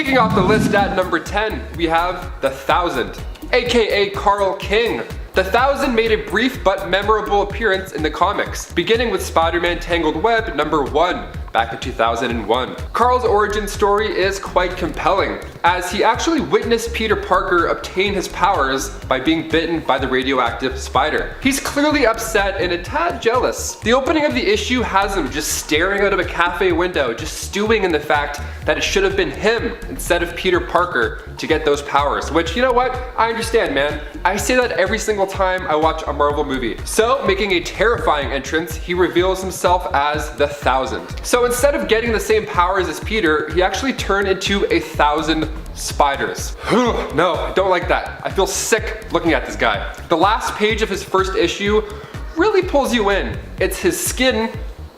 Kicking off the list at number 10, we have the 1000, aka Carl King. The 1000 made a brief but memorable appearance in the comics, beginning with Spider-Man Tangled Web number 1 back in 2001. Carl's origin story is quite compelling, as he actually witnessed Peter Parker obtain his powers by being bitten by the radioactive spider. He's clearly upset and a tad jealous. The opening of the issue has him just staring out of a cafe window, just stewing in the fact that it should have been him instead of Peter Parker to get those powers, which, you know what, I understand, man. I say that every single time I watch a Marvel movie. So, making a terrifying entrance, he reveals himself as the 1000. So instead of getting the same powers as Peter, he actually turned into 1,000 spiders. No, I don't like that. I feel sick looking at this guy. The last page of his first issue really pulls you in. It's his skin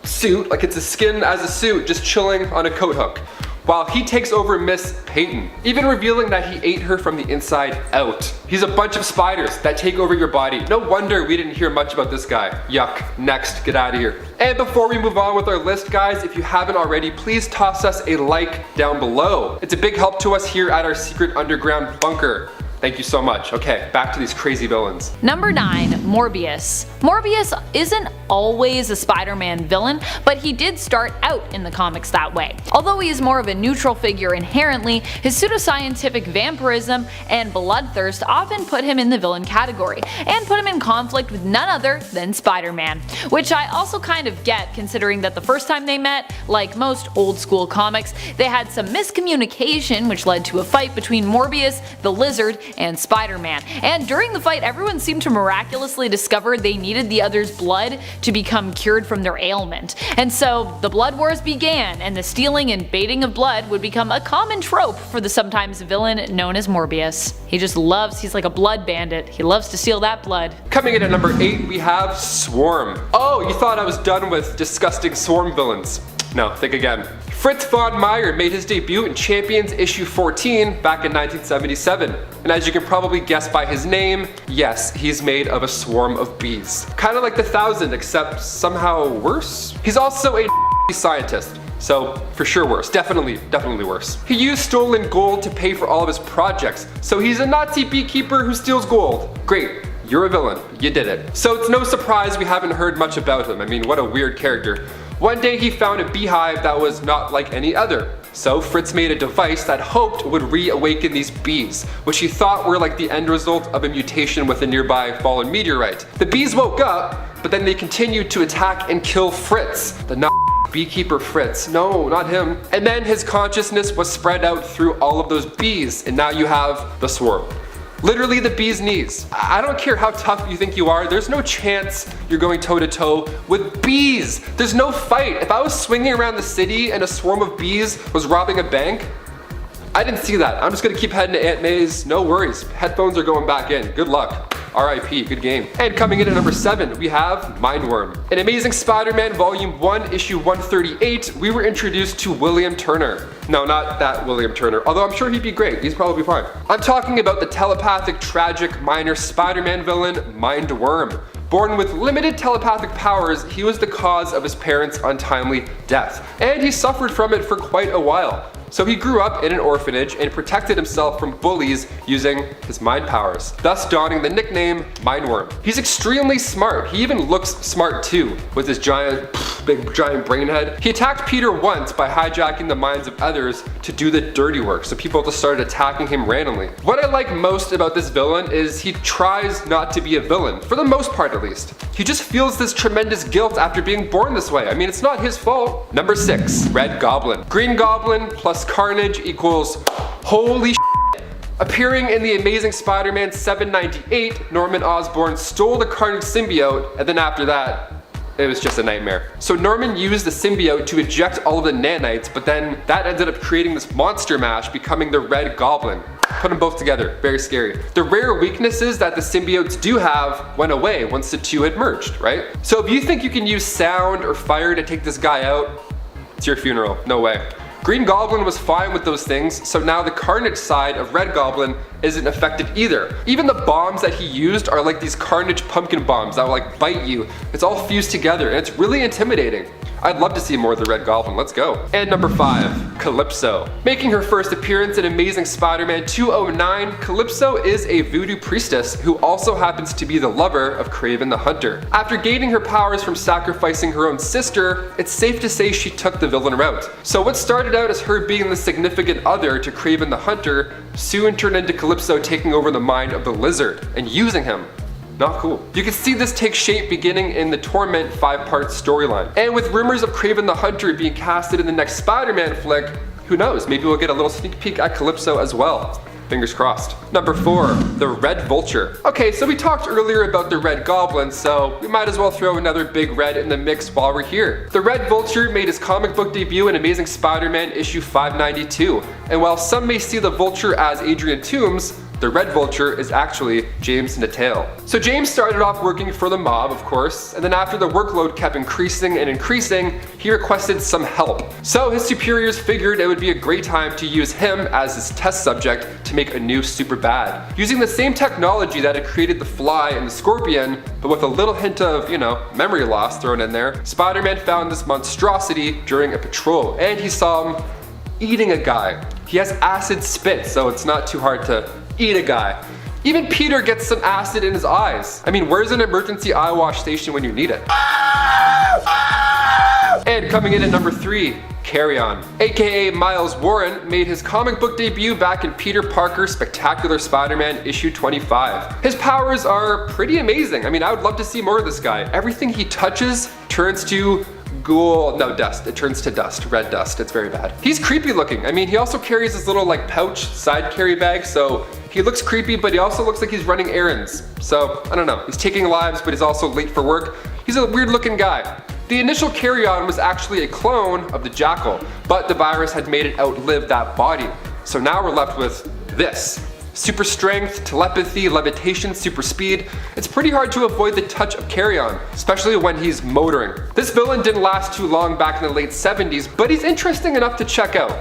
suit, like it's his skin as a suit, just chilling on a coat hook, while he takes over Miss Peyton, even revealing that he ate her from the inside out. He's a bunch of spiders that take over your body. No wonder we didn't hear much about this guy. Yuck. Next, get out of here. And before we move on with our list, guys, if you haven't already, please toss us a like down below. It's a big help to us here at our secret underground bunker. Thank you so much. Okay, back to these crazy villains. Number 9, Morbius. Morbius isn't always a Spider-Man villain, but he did start out in the comics that way. Although he is more of a neutral figure inherently, his pseudoscientific vampirism and bloodthirst often put him in the villain category, and put him in conflict with none other than Spider-Man. Which I also kind of get, considering that the first time they met, like most old school comics, they had some miscommunication which led to a fight between Morbius, the Lizard, and Spider-Man. And during the fight, everyone seemed to miraculously discover they needed the other's blood to become cured from their ailment. And so the blood wars began, and the stealing and baiting of blood would become a common trope for the sometimes villain known as Morbius. He's like a blood bandit. He loves to steal that blood. Coming in at number 8, we have Swarm. Oh, you thought I was done with disgusting Swarm villains. No, think again. Fritz von Meyer made his debut in Champions issue 14 back in 1977. And as you can probably guess by his name, yes, he's made of a swarm of bees. Kind of like the 1000, except somehow worse. He's also a scientist. So, for sure worse. Definitely worse. He used stolen gold to pay for all of his projects. So he's a Nazi beekeeper who steals gold. Great. You're a villain. You did it. So it's no surprise we haven't heard much about him. I mean, what a weird character. One day he found a beehive that was not like any other. So Fritz made a device that hoped would reawaken these bees, which he thought were like the end result of a mutation with a nearby fallen meteorite. The bees woke up, but then they continued to attack and kill Fritz, the beekeeper Fritz. No, not him. And then his consciousness was spread out through all of those bees, and now you have the swarm. Literally the bee's knees. I don't care how tough you think you are, there's no chance you're going toe to toe with bees. There's no fight. If I was swinging around the city and a swarm of bees was robbing a bank, I didn't see that. I'm just gonna keep heading to Aunt May's. No worries. Headphones are going back in. Good luck. RIP, good game. And coming in at number 7, we have MINDWORM. In Amazing Spider-Man Volume 1, Issue 138, we were introduced to William Turner. No, not that William Turner, although I'm sure he'd be great. He's probably fine. I'm talking about the telepathic, tragic, minor Spider-Man villain, MINDWORM. Born with limited telepathic powers, he was the cause of his parents' untimely death, and he suffered from it for quite a while. So he grew up in an orphanage and protected himself from bullies using his mind powers, thus donning the nickname MINDWORM. He's extremely smart. He even looks smart too, with his big giant brain head. He attacked Peter once by hijacking the minds of others to do the dirty work, so people just started attacking him randomly. What I like most about this villain is he tries not to be a villain, for the most part at least. He just feels this tremendous guilt after being born this way. I mean, it's not his fault. Number 6, Red Goblin. Green Goblin plus Carnage equals holy shit. Appearing in the Amazing Spider-Man 798, Norman Osborn stole the Carnage symbiote, and then after that, it was just a nightmare. So Norman used the symbiote to eject all of the nanites, but then that ended up creating this monster mash, becoming the Red Goblin. Put them both together, very scary. The rare weaknesses that the symbiotes do have went away once the two had merged, right? So if you think you can use sound or fire to take this guy out, it's your funeral, no way. Green Goblin was fine with those things, so now the Carnage side of Red Goblin isn't affected either. Even the bombs that he used are like these Carnage pumpkin bombs that will like bite you. It's all fused together and it's really intimidating. I'd love to see more of the Red Goblin, let's go. And number 5, Calypso. Making her first appearance in Amazing Spider-Man 209, Calypso is a voodoo priestess who also happens to be the lover of KRAVEN the Hunter. After gaining her powers from sacrificing her own sister, it's safe to say she took the villain route. So what started out as her being the significant other to KRAVEN the Hunter soon turned into Calypso taking over the mind of the Lizard and using him. Not cool. You can see this take shape beginning in the Torment 5-part storyline. And with rumors of KRAVEN the Hunter being casted in the next Spider-Man flick, who knows, maybe we'll get a little sneak peek at Calypso as well. Fingers crossed. Number 4, the Red Vulture. Okay, so we talked earlier about the Red Goblin, so we might as well throw another big red in the mix while we're here. The Red Vulture made his comic book debut in Amazing Spider-Man issue 592, and while some may see the Vulture as Adrian Toomes, the Red Vulture is actually James Natal. So James started off working for the mob, of course, and then after the workload kept increasing and increasing, he requested some help. So his superiors figured it would be a great time to use him as his test subject to make a new super bad. Using the same technology that had created the Fly and the Scorpion, but with a little hint of, memory loss thrown in there, Spider-Man found this monstrosity during a patrol, and he saw him eating a guy. He has acid spit, so it's not too hard to eat a guy. Even Peter gets some acid in his eyes. I mean, where's an emergency eye wash station when you need it? And coming in at number 3, Carrion. AKA Miles Warren made his comic book debut back in Peter Parker's Spectacular Spider-Man issue 25. His powers are pretty amazing. I mean, I would love to see more of this guy. Everything he touches turns to dust. It turns to dust, red dust. It's very bad. He's creepy looking. I mean, he also carries this little pouch side carry bag, so he looks creepy, but he also looks like he's running errands. So, I don't know. He's taking lives, but he's also late for work. He's a weird looking guy. The initial Carrion was actually a clone of the JACKAL, but the virus had made it outlive that body. So now we're left with this. Super strength, telepathy, levitation, super speed. It's pretty hard to avoid the touch of Carrion, especially when he's motoring. This villain didn't last too long back in the late 70s, but he's interesting enough to check out.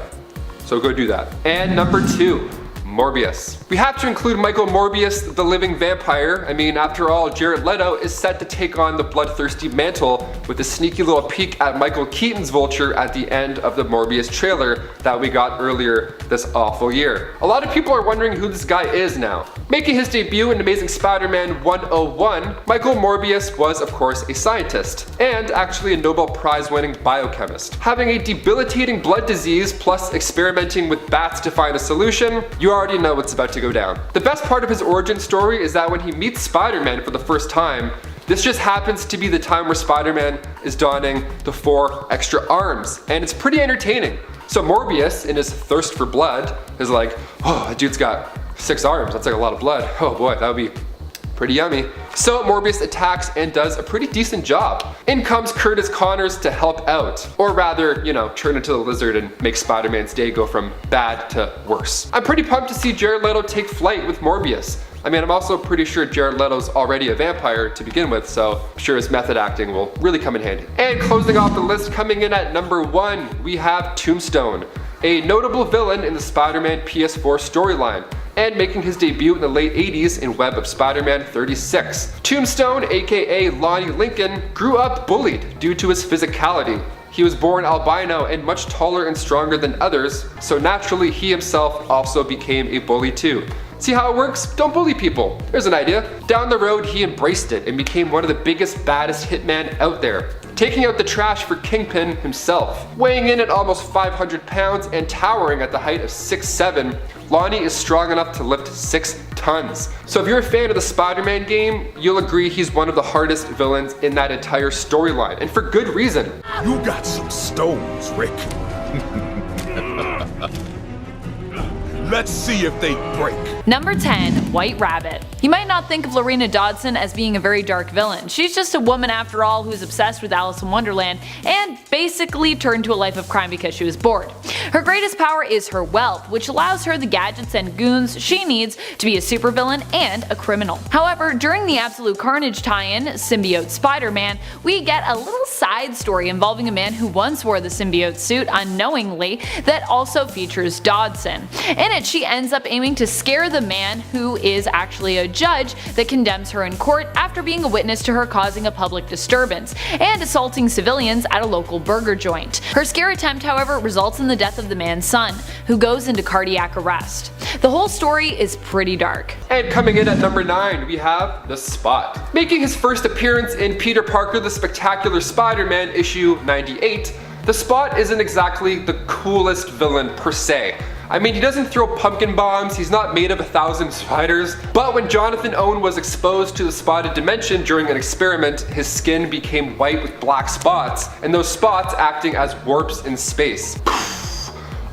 So go do that. And number 2. Morbius. We have to include Michael Morbius, the living vampire. I mean, after all, Jared Leto is set to take on the bloodthirsty mantle with a sneaky little peek at Michael Keaton's Vulture at the end of the Morbius trailer that we got earlier this awful year. A lot of people are wondering who this guy is now. Making his debut in Amazing Spider-Man 101, Michael Morbius was, of course, a scientist, and actually a Nobel Prize-winning biochemist. Having a debilitating blood disease plus experimenting with bats to find a solution, you already know what's about to go down. The best part of his origin story is that when he meets Spider-Man for the first time, this just happens to be the time where Spider-Man is donning the 4 extra arms, and it's pretty entertaining. So Morbius, in his thirst for blood, is like, oh, that dude's got 6 arms, that's like a lot of blood. Oh boy, that would be pretty yummy. So Morbius attacks and does a pretty decent job. In comes Curtis Connors to help out. Or rather, turn into the Lizard and make Spider-Man's day go from bad to worse. I'm pretty pumped to see Jared Leto take flight with Morbius. I mean, I'm also pretty sure Jared Leto's already a vampire to begin with, so I'm sure his method acting will really come in handy. And closing off the list, coming in at number 1, we have Tombstone, a notable villain in the Spider-Man PS4 storyline, and making his debut in the late 80s in Web of Spider-Man 36. Tombstone, aka Lonnie Lincoln, grew up bullied due to his physicality. He was born albino and much taller and stronger than others, so naturally he himself also became a bully too. See how it works? Don't bully people. There's an idea. Down the road, he embraced it and became one of the biggest, baddest hitmen out there, taking out the trash for KINGPIN himself. Weighing in at almost 500 pounds and towering at the height of 6'7", Lonnie is strong enough to lift 6 tons. So if you're a fan of the Spider-Man game, you'll agree he's one of the hardest villains in that entire storyline, and for good reason. You got some stones, Rick. Let's see if they break. Number 10, White Rabbit. You might not think of Lorena Dodson as being a very dark villain. She's just a woman after all who's obsessed with Alice in Wonderland and basically turned to a life of crime because she was bored. Her greatest power is her wealth, which allows her the gadgets and goons she needs to be a supervillain and a criminal. However, during the Absolute Carnage tie-in, Symbiote Spider-Man, we get a little side story involving a man who once wore the symbiote suit unknowingly that also features Dodson. In it, it, she ends up aiming to scare the man who is actually a judge that condemns her in court after being a witness to her causing a public disturbance and assaulting civilians at a local burger joint. Her scare attempt, however, results in the death of the man's son, who goes into cardiac arrest. The whole story is pretty dark. And coming in at number 9, we have The Spot. Making his first appearance in Peter Parker the Spectacular Spider-Man issue 98, The Spot isn't exactly the coolest villain per se. I mean, he doesn't throw pumpkin bombs, he's not made of 1,000 spiders, but when Jonathan Owen was exposed to the spotted dimension during an experiment, his skin became white with black spots, and those spots acting as warps in space.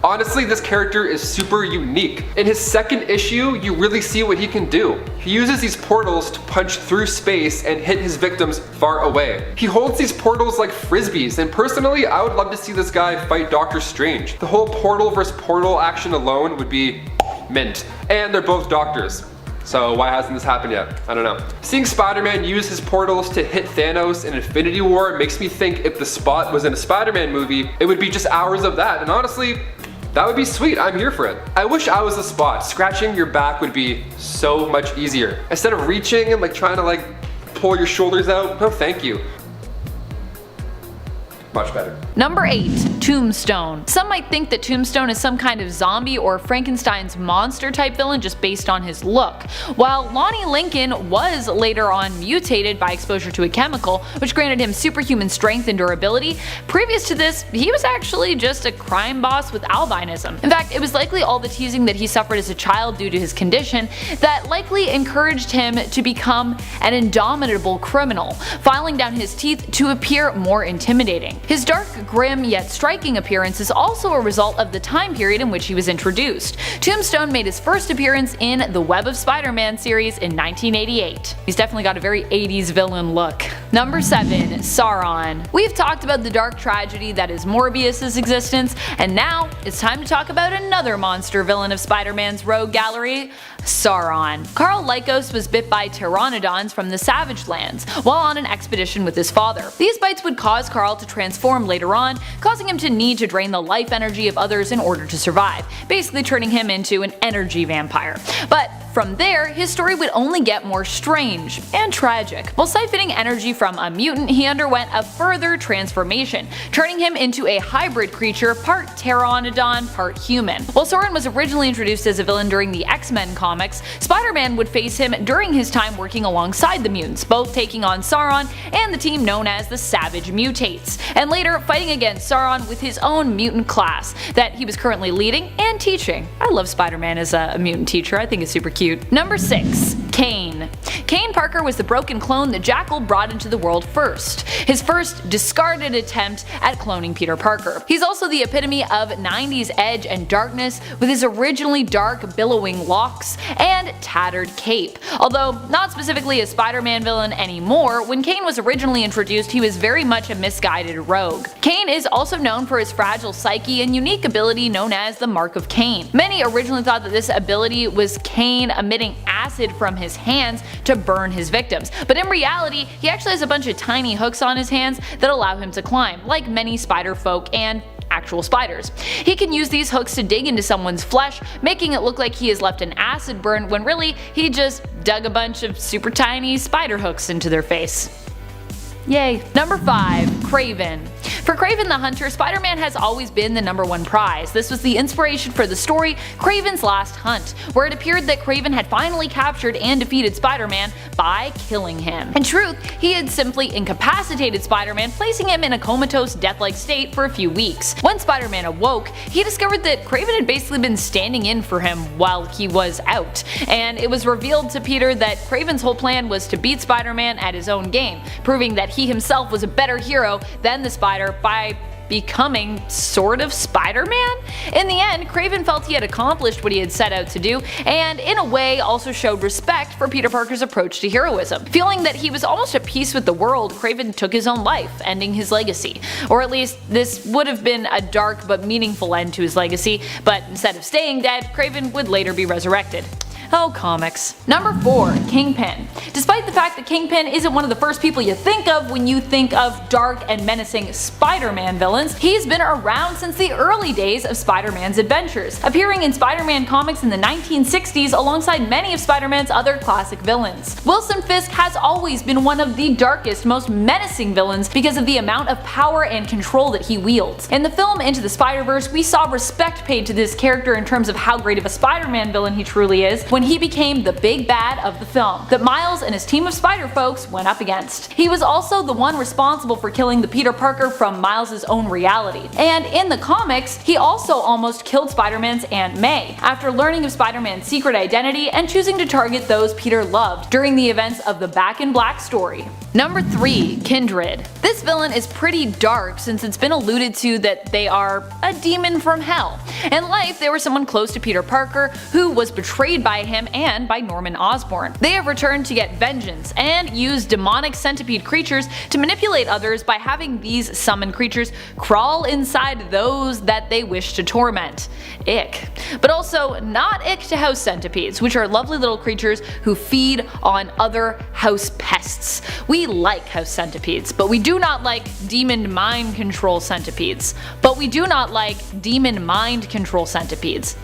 Honestly, this character is super unique. In his second issue, you really see what he can do. He uses these portals to punch through space and hit his victims far away. He holds these portals like frisbees, and personally, I would love to see this guy fight Doctor Strange. The whole portal versus portal action alone would be mint. And they're both doctors. So why hasn't this happened yet? I don't know. Seeing Spider-Man use his portals to hit Thanos in Infinity War makes me think if The Spot was in a Spider-Man movie, it would be just hours of that, and honestly, that would be sweet. I'm here for it. I wish I was The Spot. Scratching your back would be so much easier. Instead of reaching and trying to pull your shoulders out, no thank you. Much better. Number 8. Tombstone. Some might think that Tombstone is some kind of zombie or Frankenstein's monster type villain just based on his look. While Lonnie Lincoln was later on mutated by exposure to a chemical, which granted him superhuman strength and durability, previous to this, he was actually just a crime boss with albinism. In fact, it was likely all the teasing that he suffered as a child due to his condition that likely encouraged him to become an indomitable criminal, filing down his teeth to appear more intimidating. His dark, grim, yet striking appearance is also a result of the time period in which he was introduced. Tombstone made his first appearance in the Web of Spider-Man series in 1988. He's definitely got a very 80s villain look. Number 7. Sauron. We've talked about the dark tragedy that is Morbius' existence, and now it's time to talk about another monster villain of Spider-Man's rogue gallery, Sauron. Carl Lycos was bit by pteranodons from the Savage Lands while on an expedition with his father. These bites would cause Carl to transform later on, causing him to need to drain the life energy of others in order to survive, basically turning him into an energy vampire. But from there, his story would only get more strange and tragic. While siphoning energy from a mutant, he underwent a further transformation, turning him into a hybrid creature, part pteranodon, part human. While Sauron was originally introduced as a villain during the X-Men comics, Spider-Man would face him during his time working alongside the mutants, both taking on Sauron and the team known as the Savage Mutates, and later fighting against Sauron with his own mutant class that he was currently leading and teaching. I love Spider-Man as a mutant teacher, I think it's super cute. Number 6. Kane. Kane Parker was the broken clone that JACKAL brought into the world first, his first discarded attempt at cloning Peter Parker. He's also the epitome of 90s edge and darkness with his originally dark billowing locks and tattered cape. Although not specifically a Spider-Man villain anymore, when Kane was originally introduced he was very much a misguided rogue. Kane is also known for his fragile psyche and unique ability known as the Mark of Cain. Many originally thought that this ability was Kane emitting acid from his hands to burn his victims, but in reality he actually has a bunch of tiny hooks on his hands that allow him to climb, like many spider folk and actual spiders. He can use these hooks to dig into someone's flesh, making it look like he has left an acid burn when really he just dug a bunch of super tiny spider hooks into their face. Yay. Number 5. KRAVEN. For KRAVEN the Hunter, Spider-Man has always been the #1 prize. This was the inspiration for the story KRAVEN's Last Hunt, where it appeared that KRAVEN had finally captured and defeated Spider-Man by killing him. In truth, he had simply incapacitated Spider-Man, placing him in a comatose, death-like state for a few weeks. When Spider-Man awoke, he discovered that KRAVEN had basically been standing in for him while he was out, and it was revealed to Peter that KRAVEN's whole plan was to beat Spider-Man at his own game, proving that he himself was a better hero than the Spider by becoming sort of Spider-Man? In the end, KRAVEN felt he had accomplished what he had set out to do, and in a way also showed respect for Peter Parker's approach to heroism. Feeling that he was almost at peace with the world, KRAVEN took his own life, ending his legacy. Or at least this would have been a dark but meaningful end to his legacy, but instead of staying dead, KRAVEN would later be resurrected. Oh, comics. Number 4. Kingpin. Despite the fact that Kingpin isn't one of the first people you think of when you think of dark and menacing Spider-Man villains, he's been around since the early days of Spider-Man's adventures, appearing in Spider-Man comics in the 1960s alongside many of Spider-Man's other classic villains. Wilson Fisk has always been one of the darkest, most menacing villains because of the amount of power and control that he wields. In the film Into the Spider-Verse, we saw respect paid to this character in terms of how great of a Spider-Man villain he truly is when he became the big bad of the film that Miles and his team of Spider-Folks went up against. He was also the one responsible for killing the Peter Parker from Miles' own reality. And in the comics, he also almost killed Spider-Man's Aunt May after learning of Spider-Man's secret identity and choosing to target those Peter loved during the events of the Back in Black story. Number 3. Kindred. This villain is pretty dark since it's been alluded to that they are a demon from hell. In life, they were someone close to Peter Parker who was betrayed by him and by Norman Osborn. They have returned to get vengeance and use demonic centipede creatures to manipulate others by having these summoned creatures crawl inside those that they wish to torment. Ick. But also not ick to house centipedes, which are lovely little creatures who feed on other house pests. We like house centipedes, but we do not like demon mind control centipedes.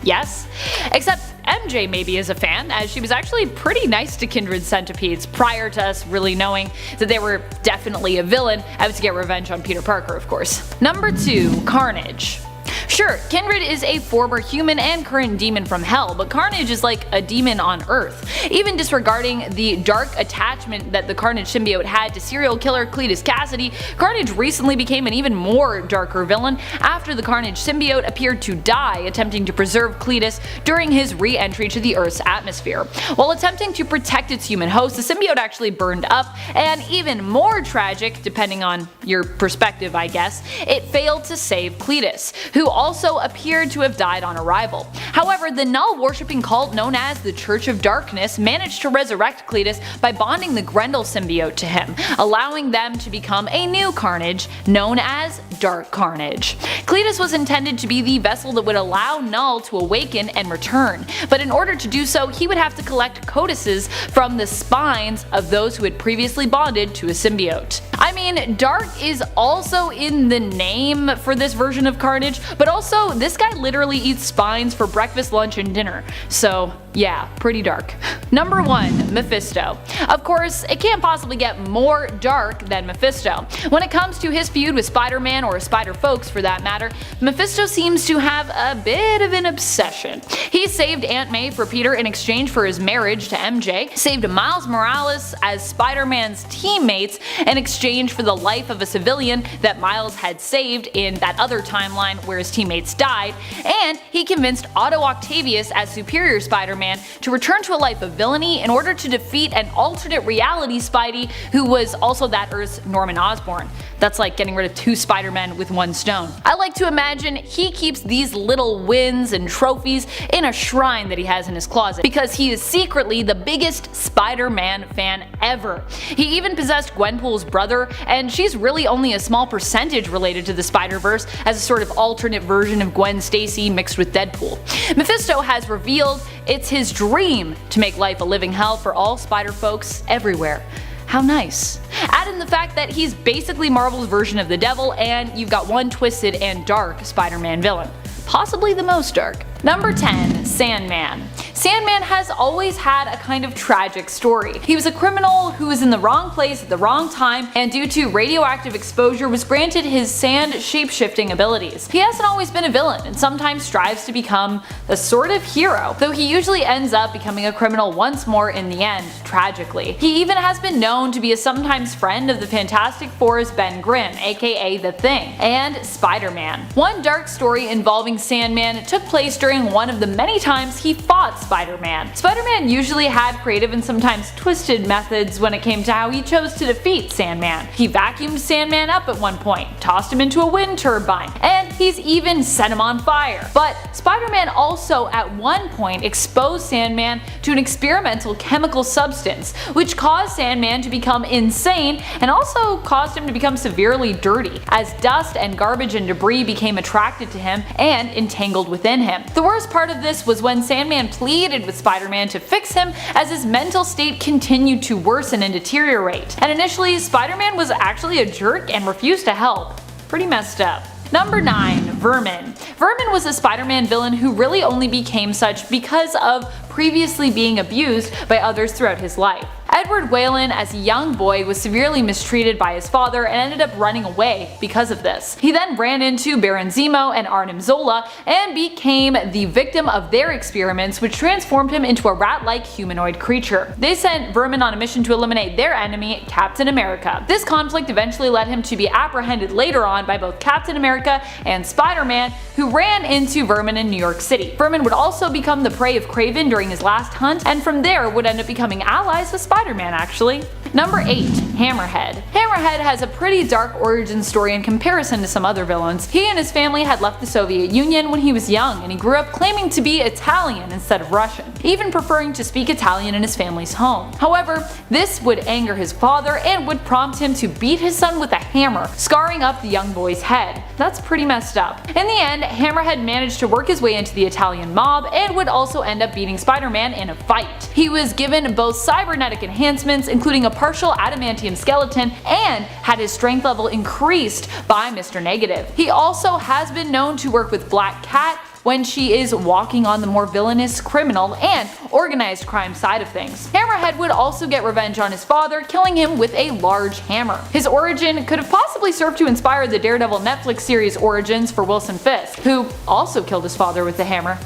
Yes? Except MJ maybe is a fan, as she was actually pretty nice to Kindred centipedes prior to us really knowing that they were definitely a villain out to get revenge on Peter Parker, of course. Number 2. Carnage. Sure, Kindred is a former human and current demon from hell, but Carnage is like a demon on Earth. Even disregarding the dark attachment that the Carnage symbiote had to serial killer Cletus Cassidy, Carnage recently became an even more darker villain after the Carnage symbiote appeared to die attempting to preserve Cletus during his re-entry to the Earth's atmosphere. While attempting to protect its human host, the symbiote actually burned up, and even more tragic, depending on your perspective I guess, it failed to save Cletus, who also appeared to have died on arrival. However, the Null-worshipping cult known as the Church of Darkness managed to resurrect Cletus by bonding the Grendel symbiote to him, allowing them to become a new Carnage known as Dark Carnage. Cletus was intended to be the vessel that would allow Null to awaken and return, but in order to do so he would have to collect codices from the spines of those who had previously bonded to a symbiote. I mean, dark is also in the name for this version of Carnage, but also this guy literally eats spines for breakfast, lunch, and dinner. So yeah, pretty dark. Number 1. Mephisto. Of course, it can't possibly get more dark than Mephisto. When it comes to his feud with Spider-Man, or Spider-Folks for that matter, Mephisto seems to have a bit of an obsession. He saved Aunt May for Peter in exchange for his marriage to MJ, saved Miles Morales as Spider-Man's teammates in exchange for the life of a civilian that Miles had saved in that other timeline where his teammates died, and he convinced Otto Octavius as Superior Spider-Man to return to a life of villainy in order to defeat an alternate reality Spidey who was also that Earth's Norman Osborn. That's like getting rid of 2 Spider-Men with 1 stone. I like to imagine he keeps these little wins and trophies in a shrine that he has in his closet, because he is secretly the biggest Spider-Man fan ever. He even possessed Gwenpool's brother, and she's really only a small percentage related to the Spider-Verse as a sort of alternate version of Gwen Stacy mixed with Deadpool. Mephisto has revealed it's his dream to make life a living hell for all Spider-Folks everywhere. How nice. Add in the fact that he's basically Marvel's version of the devil, and you've got one twisted and dark Spider-Man villain. Possibly the most dark. Number 10. Sandman. Sandman has always had a kind of tragic story. He was a criminal who was in the wrong place at the wrong time, and due to radioactive exposure was granted his sand shape-shifting abilities. He hasn't always been a villain, and sometimes strives to become a sort of hero, though he usually ends up becoming a criminal once more in the end, tragically. He even has been known to be a sometimes friend of the Fantastic Four's Ben Grimm, aka The Thing, and Spider-Man. One dark story involving Sandman took place during one of the many times he fought Spider-Man. Spider-Man usually had creative and sometimes twisted methods when it came to how he chose to defeat Sandman. He vacuumed Sandman up at one point, tossed him into a wind turbine, and he's even set him on fire. But Spider-Man also at one point exposed Sandman to an experimental chemical substance, which caused Sandman to become insane and also caused him to become severely dirty, as dust and garbage and debris became attracted to him and entangled within him. The worst part of this was when Sandman pleaded with Spider-Man to fix him, as his mental state continued to worsen and deteriorate. And initially, Spider-Man was actually a jerk and refused to help. Pretty messed up. Number 9. Vermin. Vermin was a Spider-Man villain who really only became such because of previously being abused by others throughout his life. Edward Whalen as a young boy was severely mistreated by his father and ended up running away because of this. He then ran into Baron Zemo and Arnim Zola and became the victim of their experiments, which transformed him into a rat-like humanoid creature. They sent Vermin on a mission to eliminate their enemy, Captain America. This conflict eventually led him to be apprehended later on by both Captain America and Spider-Man, who ran into Vermin in New York City. Vermin would also become the prey of KRAVEN during his last hunt, and from there would end up becoming allies with Spider-Man actually. Number 8. Hammerhead. Hammerhead has a pretty dark origin story in comparison to some other villains. He and his family had left the Soviet Union when he was young, and he grew up claiming to be Italian instead of Russian, even preferring to speak Italian in his family's home. However, this would anger his father and would prompt him to beat his son with a hammer, scarring up the young boy's head. That's pretty messed up. In the end, Hammerhead managed to work his way into the Italian mob and would also end up beating Spider-Man in a fight. He was given both cybernetic enhancements, including a partial adamantium skeleton, and had his strength level increased by Mr. Negative. He also has been known to work with Black Cat when she is walking on the more villainous, criminal, and organized crime side of things. Hammerhead would also get revenge on his father, killing him with a large hammer. His origin could have possibly served to inspire the Daredevil Netflix series Origins for Wilson Fisk, who also killed his father with the hammer.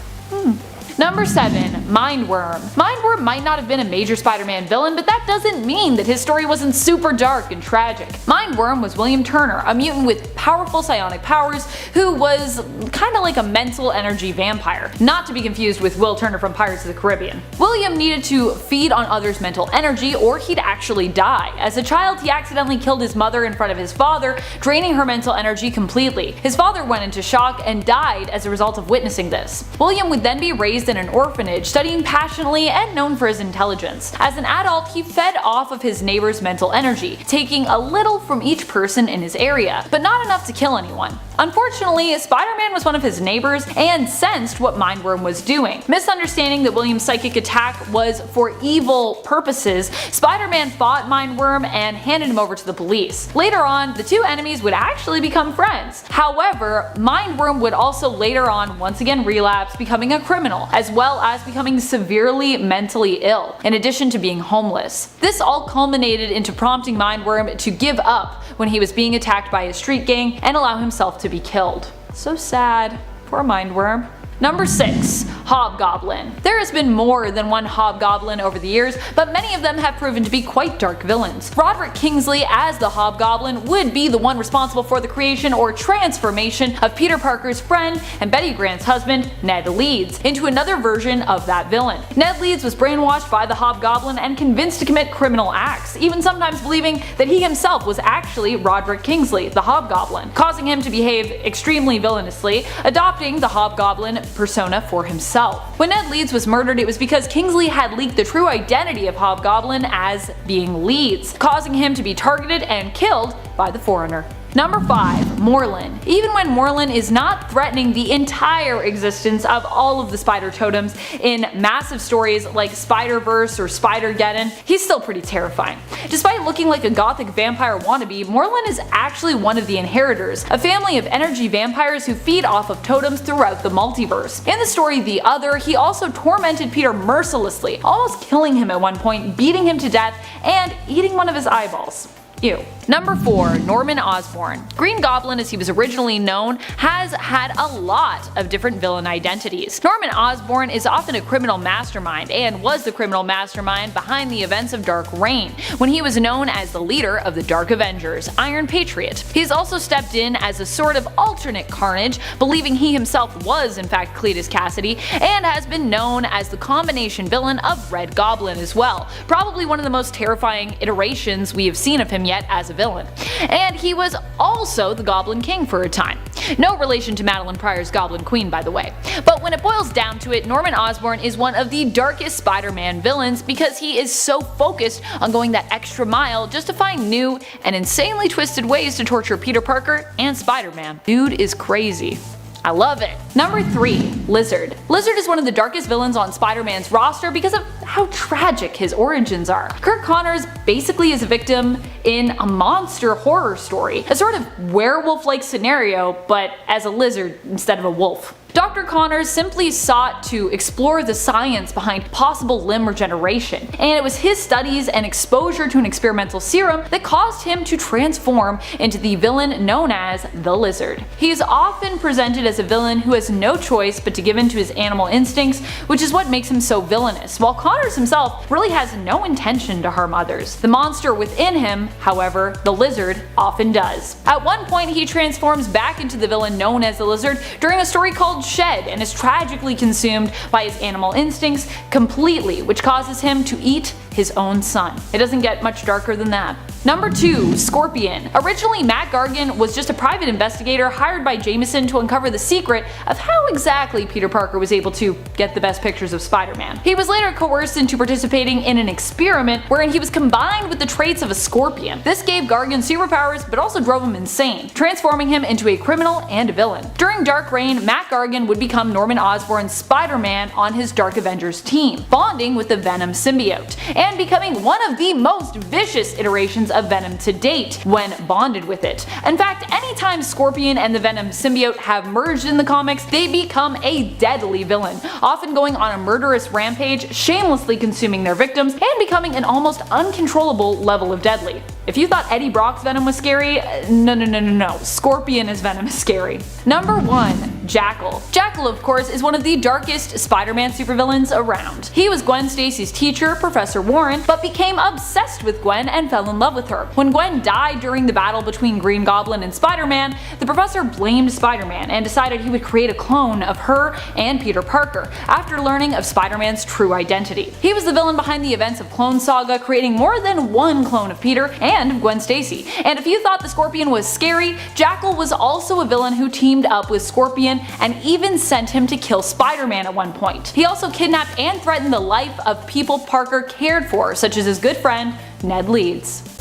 Number 7. Mindworm. Mindworm might not have been a major Spider-Man villain, but that doesn't mean that his story wasn't super dark and tragic. Mindworm was William Turner, a mutant with powerful psionic powers who was kinda like a mental energy vampire, not to be confused with Will Turner from Pirates of the Caribbean. William needed to feed on others' mental energy or he'd actually die. As a child, he accidentally killed his mother in front of his father, draining her mental energy completely. His father went into shock and died as a result of witnessing this. William would then be raised in an orphanage, studying passionately and known for his intelligence. As an adult, he fed off of his neighbor's mental energy, taking a little from each person in his area, but not enough to kill anyone. Unfortunately, Spider-Man was one of his neighbors and sensed what Mindworm was doing. Misunderstanding that William's psychic attack was for evil purposes, Spider-Man fought Mindworm and handed him over to the police. Later on, the two enemies would actually become friends. However, Mindworm would also later on once again relapse, becoming a criminal, as well as becoming severely mentally ill, in addition to being homeless. This all culminated into prompting Mindworm to give up when he was being attacked by a street gang and allow himself to be killed. So sad. Poor Mindworm. Number 6. Hobgoblin. There has been more than one Hobgoblin over the years, but many of them have proven to be quite dark villains. Roderick Kingsley as the Hobgoblin would be the one responsible for the creation or transformation of Peter Parker's friend and Betty Grant's husband, Ned Leeds, into another version of that villain. Ned Leeds was brainwashed by the Hobgoblin and convinced to commit criminal acts, even sometimes believing that he himself was actually Roderick Kingsley, the Hobgoblin, causing him to behave extremely villainously, adopting the Hobgoblin persona for himself. When Ned Leeds was murdered, it was because Kingsley had leaked the true identity of Hobgoblin as being Leeds, causing him to be targeted and killed by the Foreigner. Number 5. Morlun. Even when Morlun is not threatening the entire existence of all of the spider totems in massive stories like Spider-Verse or Spider-Geddon, he's still pretty terrifying. Despite looking like a gothic vampire wannabe, Morlun is actually one of the Inheritors, a family of energy vampires who feed off of totems throughout the multiverse. In the story The Other, he also tormented Peter mercilessly, almost killing him at one point, beating him to death, and eating one of his eyeballs. Ew. Number 4. Norman Osborn. Green Goblin, as he was originally known, has had a lot of different villain identities. Norman Osborn is often a criminal mastermind, and was the criminal mastermind behind the events of Dark Reign, when he was known as the leader of the Dark Avengers, Iron Patriot. He's also stepped in as a sort of alternate Carnage, believing he himself was in fact Cletus Cassidy, and has been known as the combination villain of Red Goblin as well, probably one of the most terrifying iterations we have seen of him yet as a villain. And he was also the Goblin King for a time. No relation to Madeline Pryor's Goblin Queen, by the way. But when it boils down to it, Norman Osborn is one of the darkest Spider-Man villains because he is so focused on going that extra mile just to find new and insanely twisted ways to torture Peter Parker and Spider-Man. Dude is crazy. I love it. Number 3. Lizard. Lizard is one of the darkest villains on Spider-Man's roster because of how tragic his origins are. Kirk Connors basically is a victim in a monster horror story, a sort of werewolf-like scenario, but as a lizard instead of a wolf. Dr. Connors simply sought to explore the science behind possible limb regeneration, and it was his studies and exposure to an experimental serum that caused him to transform into the villain known as the Lizard. He is often presented as a villain who has no choice but to give in to his animal instincts, which is what makes him so villainous, while Connors himself really has no intention to harm others. The monster within him, however, the Lizard, often does. At one point he transforms back into the villain known as the Lizard during a story called Shed and is tragically consumed by his animal instincts completely, which causes him to eat his own son. It doesn't get much darker than that. Number 2. Scorpion. Originally, Matt Gargan was just a private investigator hired by Jameson to uncover the secret of how exactly Peter Parker was able to get the best pictures of Spider-Man. He was later coerced into participating in an experiment wherein he was combined with the traits of a scorpion. This gave Gargan superpowers but also drove him insane, transforming him into a criminal and a villain. During Dark Reign, Matt Gargan would become Norman Osborn's Spider-Man on his Dark Avengers team, bonding with the Venom symbiote, and becoming one of the most vicious iterations of Venom to date when bonded with it. In fact, anytime Scorpion and the Venom symbiote have merged in the comics, they become a deadly villain, often going on a murderous rampage, shamelessly consuming their victims, and becoming an almost uncontrollable level of deadly. If you thought Eddie Brock's Venom was scary, no. Scorpion as Venom is scary. Number 1. Jackal. Jackal, of course, is one of the darkest Spider-Man supervillains around. He was Gwen Stacy's teacher, Professor Warren, but became obsessed with Gwen and fell in love with her. When Gwen died during the battle between Green Goblin and Spider-Man, the professor blamed Spider-Man and decided he would create a clone of her and Peter Parker, after learning of Spider-Man's true identity. He was the villain behind the events of Clone Saga, creating more than one clone of Peter and of Gwen Stacy. And if you thought the Scorpion was scary, Jackal was also a villain who teamed up with Scorpion and even sent him to kill Spider-Man at one point. He also kidnapped and threatened the life of people Parker cared for, such as his good friend Ned Leeds.